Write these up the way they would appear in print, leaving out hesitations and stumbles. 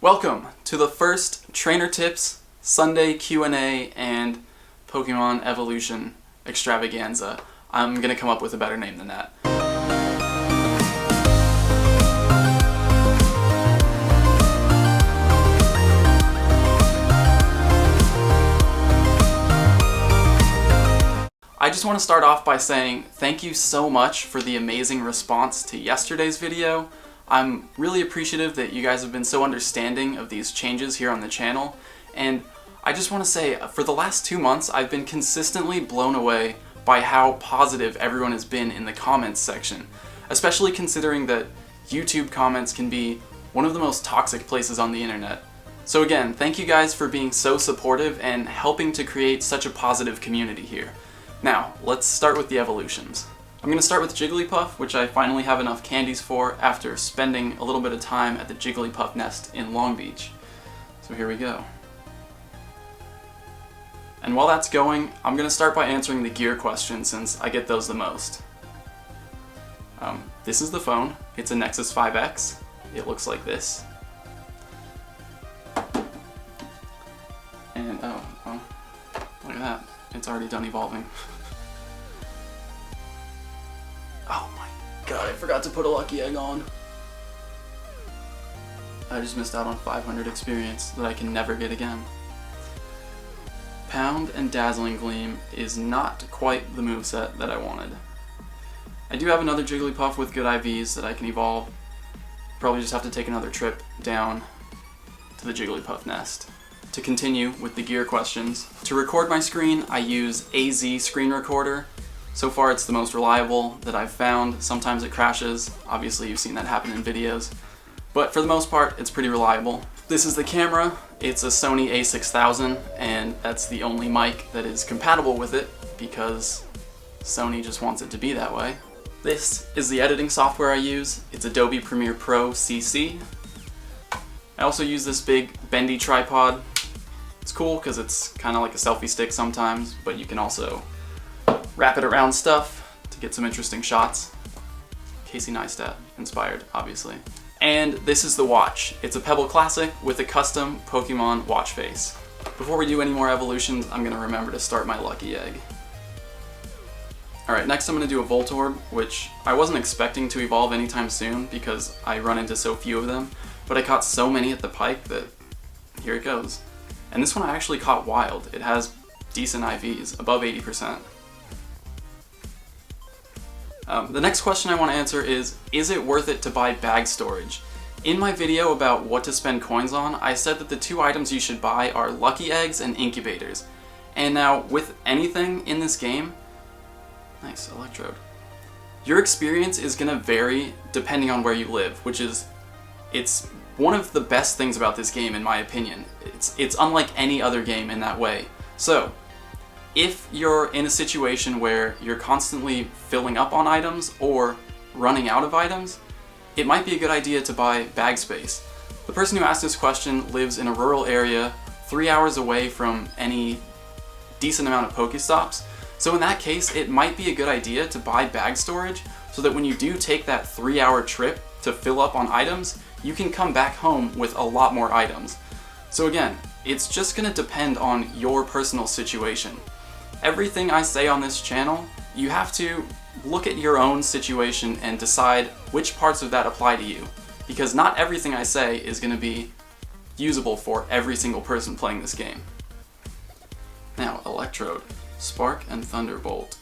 Welcome to the first Trainer Tips, Sunday Q&A, and Pokemon Evolution extravaganza. I'm gonna come up with a better name than that. I just want to start off by saying thank you so much for the amazing response to yesterday's video. I'm really appreciative that you guys have been so understanding of these changes here on the channel, and I just want to say for the last 2 months I've been consistently blown away by how positive everyone has been in the comments section, especially considering that YouTube comments can be one of the most toxic places on the internet. So again, thank you guys for being so supportive and helping to create such a positive community here. Now, let's start with the evolutions. I'm going to start with Jigglypuff, which I finally have enough candies for after spending a little bit of time at the Jigglypuff nest in Long Beach. So here we go. And while that's going, I'm going to start by answering the gear question since I get those the most. This is the phone. It's a Nexus 5X. It looks like this. And oh, look at that. It's already done evolving. Oh my god, I forgot to put a lucky egg on. I just missed out on 500 experience that I can never get again. Pound and Dazzling Gleam is not quite the moveset that I wanted. I do have another Jigglypuff with good IVs that I can evolve. Probably just have to take another trip down to the Jigglypuff nest. To continue with the gear questions, to record my screen I use AZ Screen Recorder. So far it's the most reliable that I've found. Sometimes it crashes, obviously you've seen that happen in videos, but for the most part it's pretty reliable. This is the camera. It's a Sony a6000 and that's the only mic that is compatible with it because Sony just wants it to be that way. This is the editing software I use. It's Adobe Premiere Pro CC. I also use this big bendy tripod. It's cool because it's kind of like a selfie stick sometimes, but you can also wrap it around stuff to get some interesting shots. Casey Neistat inspired, obviously. And this is the watch. It's a Pebble Classic with a custom Pokemon watch face. Before we do any more evolutions, I'm going to remember to start my lucky egg. Alright, next I'm going to do a Voltorb, which I wasn't expecting to evolve anytime soon because I run into so few of them, but I caught so many at the pike that here it goes. And this one I actually caught wild. It has decent IVs, above 80%. The next question I want to answer is it worth it to buy bag storage? In my video about what to spend coins on, I said that the 2 items you should buy are lucky eggs and incubators. And now, with anything in this game, nice, Electrode, your experience is going to vary depending on where you live, which is, it's one of the best things about this game in my opinion. It's unlike any other game in that way. So, if you're in a situation where you're constantly filling up on items or running out of items, it might be a good idea to buy bag space. The person who asked this question lives in a rural area 3 hours away from any decent amount of Pokestops, so in that case it might be a good idea to buy bag storage so that when you do take that 3-hour trip to fill up on items, you can come back home with a lot more items. So again, it's just going to depend on your personal situation. Everything I say on this channel, you have to look at your own situation and decide which parts of that apply to you, because not everything I say is going to be usable for every single person playing this game. Now, Electrode, Spark and Thunderbolt.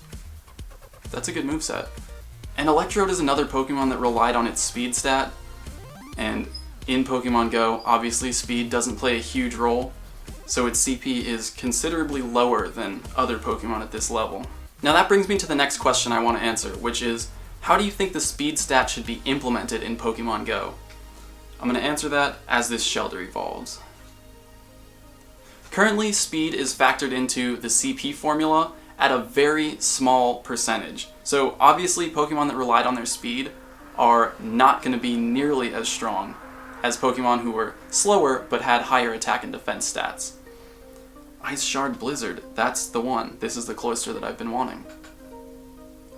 That's a good moveset. And Electrode is another Pokemon that relied on its speed stat, and in Pokemon GO, obviously speed doesn't play a huge role, so its CP is considerably lower than other Pokemon at this level. Now that brings me to the next question I want to answer, which is, how do you think the speed stat should be implemented in Pokemon GO? I'm going to answer that as this Shelter evolves. Currently, speed is factored into the CP formula at a very small percentage. So obviously Pokemon that relied on their speed are not going to be nearly as strong as Pokemon who were slower but had higher attack and defense stats. Ice Shard Blizzard, that's the one. This is the cloister that I've been wanting.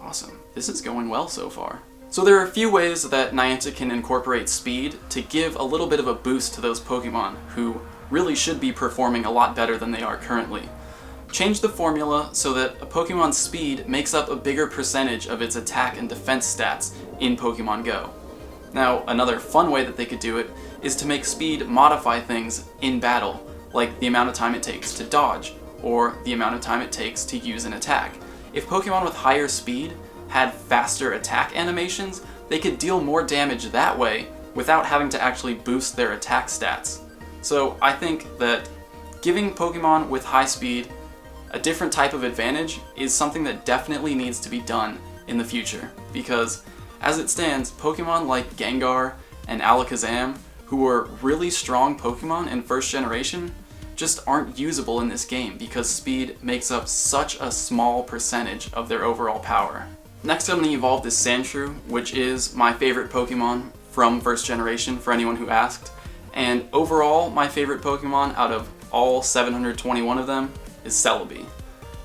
Awesome. This is going well so far. So there are a few ways that Niantic can incorporate speed to give a little bit of a boost to those Pokemon who really should be performing a lot better than they are currently. Change the formula so that a Pokemon's speed makes up a bigger percentage of its attack and defense stats in Pokemon GO. Now, another fun way that they could do it is to make speed modify things in battle, like the amount of time it takes to dodge, or the amount of time it takes to use an attack. If Pokemon with higher speed had faster attack animations, they could deal more damage that way without having to actually boost their attack stats. So I think that giving Pokemon with high speed a different type of advantage is something that definitely needs to be done in the future, because as it stands, Pokemon like Gengar and Alakazam, who were really strong Pokemon in first generation, just aren't usable in this game because speed makes up such a small percentage of their overall power. Next I'm going to evolve this Sandshrew, which is my favorite Pokemon from first generation for anyone who asked, and overall my favorite Pokemon out of all 721 of them is Celebi.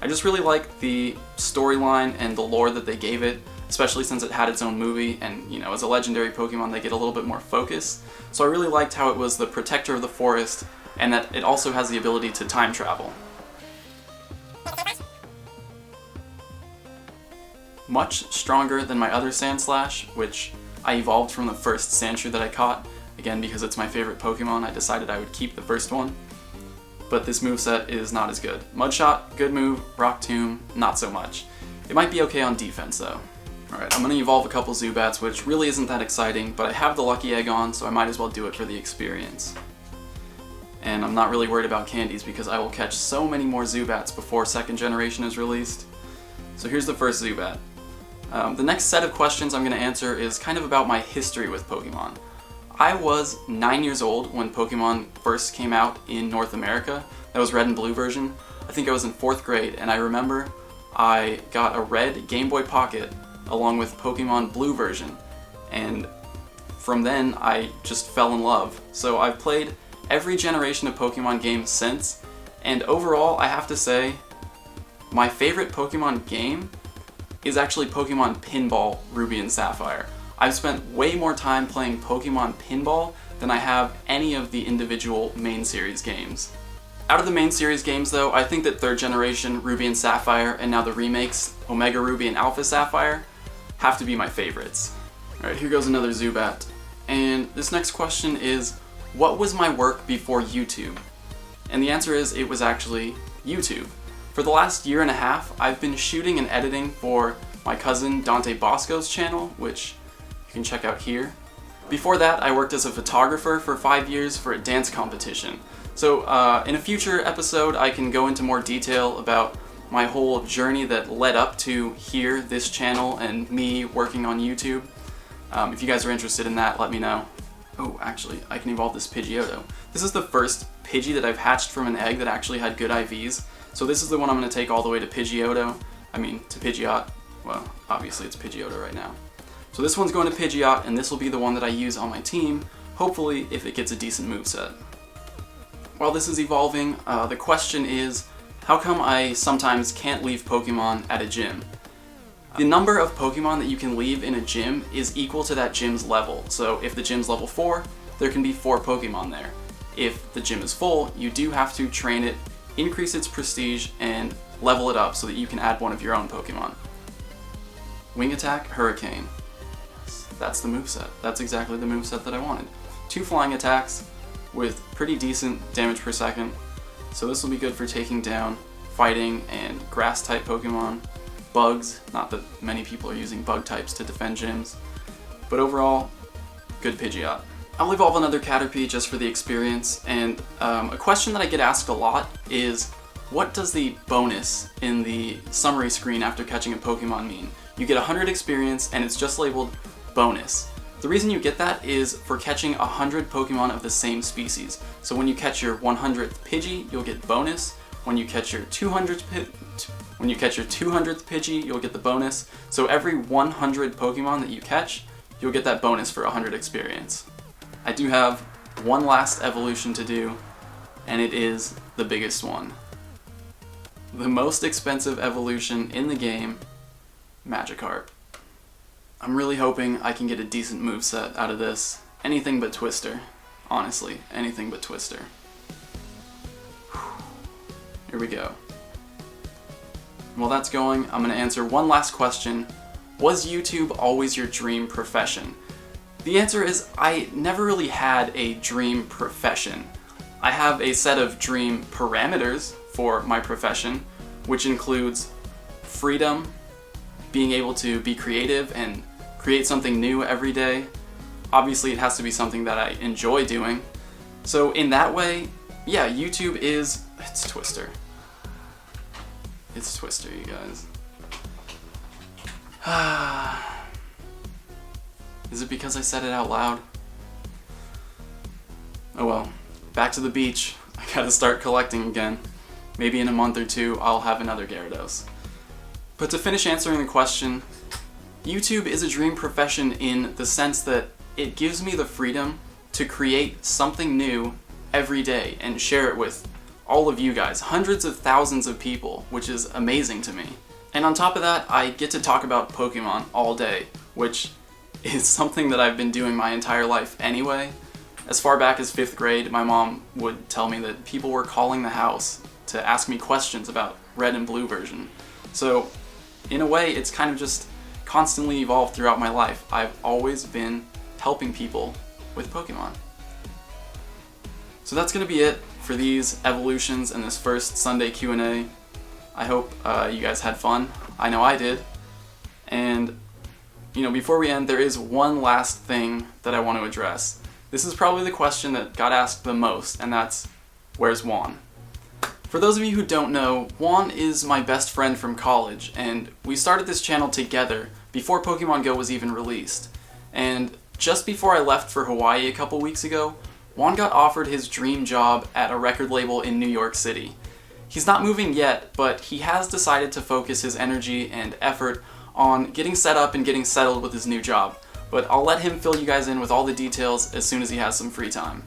I just really like the storyline and the lore that they gave it, especially since it had its own movie, and you know, as a legendary Pokemon they get a little bit more focus. So I really liked how it was the protector of the forest, and that it also has the ability to time travel. Much stronger than my other Sandslash, which I evolved from the first Sandshrew that I caught. Again, because it's my favorite Pokemon, I decided I would keep the first one. But this moveset is not as good. Mudshot, good move. Rock Tomb, not so much. It might be okay on defense though. Alright, I'm going to evolve a couple Zubats, which really isn't that exciting, but I have the Lucky Egg on, so I might as well do it for the experience. And I'm not really worried about candies because I will catch so many more Zubats before second generation is released. So here's the first Zubat. The next set of questions I'm going to answer is kind of about my history with Pokemon. I was 9 years old when Pokemon first came out in North America. That was Red and Blue version. I think I was in 4th grade, and I remember I got a red Game Boy Pocket along with Pokemon Blue version, and from then I just fell in love. So I've played every generation of Pokemon game since, and overall I have to say my favorite Pokemon game is actually Pokemon Pinball Ruby and Sapphire. I've spent way more time playing Pokemon Pinball than I have any of the individual main series games. Out of the main series games though, I think that 3rd generation Ruby and Sapphire and now the remakes Omega Ruby and Alpha Sapphire have to be my favorites. Alright, here goes another Zubat. And this next question is, what was my work before YouTube? And the answer is, it was actually YouTube. For the last year and a half, I've been shooting and editing for my cousin Dante Bosco's channel, which you can check out here. Before that, I worked as a photographer for 5 years for a dance competition. So in a future episode, I can go into more detail about my whole journey that led up to here, this channel, and me working on YouTube. If you guys are interested in that, let me know. Oh, actually, I can evolve this Pidgeotto. This is the first Pidgey that I've hatched from an egg that actually had good IVs. So this is the one I'm going to take all the way to Pidgeotto. I mean, to Pidgeot. Well, obviously it's Pidgeotto right now. So this one's going to Pidgeot, and this will be the one that I use on my team, hopefully if it gets a decent moveset. While this is evolving, the question is, how come I sometimes can't leave Pokemon at a gym? The number of Pokemon that you can leave in a gym is equal to that gym's level. So if the gym's level 4, there can be 4 Pokemon there. If the gym is full, you do have to train it, increase its prestige, and level it up so that you can add one of your own Pokemon. Wing Attack, Hurricane. That's the moveset. That's exactly the moveset that I wanted. 2 flying attacks with pretty decent damage per second. So this will be good for taking down fighting and grass type Pokemon. Bugs, not that many people are using bug types to defend gyms. But overall, good Pidgeot. I'll evolve another Caterpie just for the experience, and a question that I get asked a lot is, what does the bonus in the summary screen after catching a Pokemon mean? You get 100 experience and it's just labeled bonus. The reason you get that is for catching 100 Pokemon of the same species. So when you catch your 100th Pidgey, you'll get bonus. When you catch your 200th Pidgey, you'll get the bonus. So every 100 Pokemon that you catch, you'll get that bonus for 100 experience. I do have one last evolution to do, and it is the biggest one. The most expensive evolution in the game, Magikarp. I'm really hoping I can get a decent moveset out of this. Anything but Twister. Honestly, anything but Twister. Here we go. While that's going, I'm going to answer one last question. Was YouTube always your dream profession? The answer is I never really had a dream profession. I have a set of dream parameters for my profession, which includes freedom, being able to be creative and create something new every day. Obviously, it has to be something that I enjoy doing. So in that way, yeah, YouTube is... It's Twister. It's Twister, you guys. Is it because I said it out loud? Oh well. Back to the beach. I gotta start collecting again. Maybe in a month or two, I'll have another Gyarados. But to finish answering the question, YouTube is a dream profession in the sense that it gives me the freedom to create something new every day and share it with all of you guys, hundreds of thousands of people, which is amazing to me. And on top of that, I get to talk about Pokemon all day, which is something that I've been doing my entire life anyway. As far back as 5th grade, my mom would tell me that people were calling the house to ask me questions about Red and Blue version. So, in a way, it's kind of just constantly evolved throughout my life. I've always been helping people with Pokemon. So that's going to be it for these evolutions and this first Sunday Q&A. I hope you guys had fun. I know I did. And, before we end, there is one last thing that I want to address. This is probably the question that got asked the most, and that's, where's Juan? For those of you who don't know, Juan is my best friend from college, and we started this channel together before Pokemon GO was even released. And just before I left for Hawaii a couple weeks ago, Juan got offered his dream job at a record label in New York City. He's not moving yet, but he has decided to focus his energy and effort on getting set up and getting settled with his new job. But I'll let him fill you guys in with all the details as soon as he has some free time.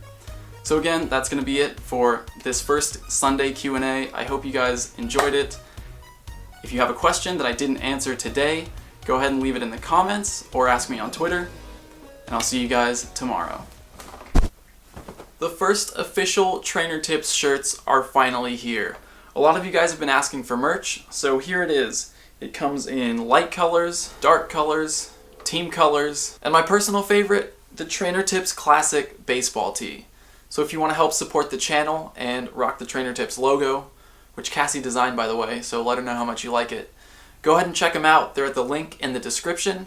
So again, that's going to be it for this first Sunday Q&A. I hope you guys enjoyed it. If you have a question that I didn't answer today, go ahead and leave it in the comments or ask me on Twitter, and I'll see you guys tomorrow. The first official Trainer Tips shirts are finally here. A lot of you guys have been asking for merch, so here it is. It comes in light colors, dark colors, team colors, and my personal favorite, the Trainer Tips Classic Baseball Tee. So if you want to help support the channel and rock the Trainer Tips logo, which Cassie designed by the way, so let her know how much you like it, go ahead and check them out. They're at the link in the description,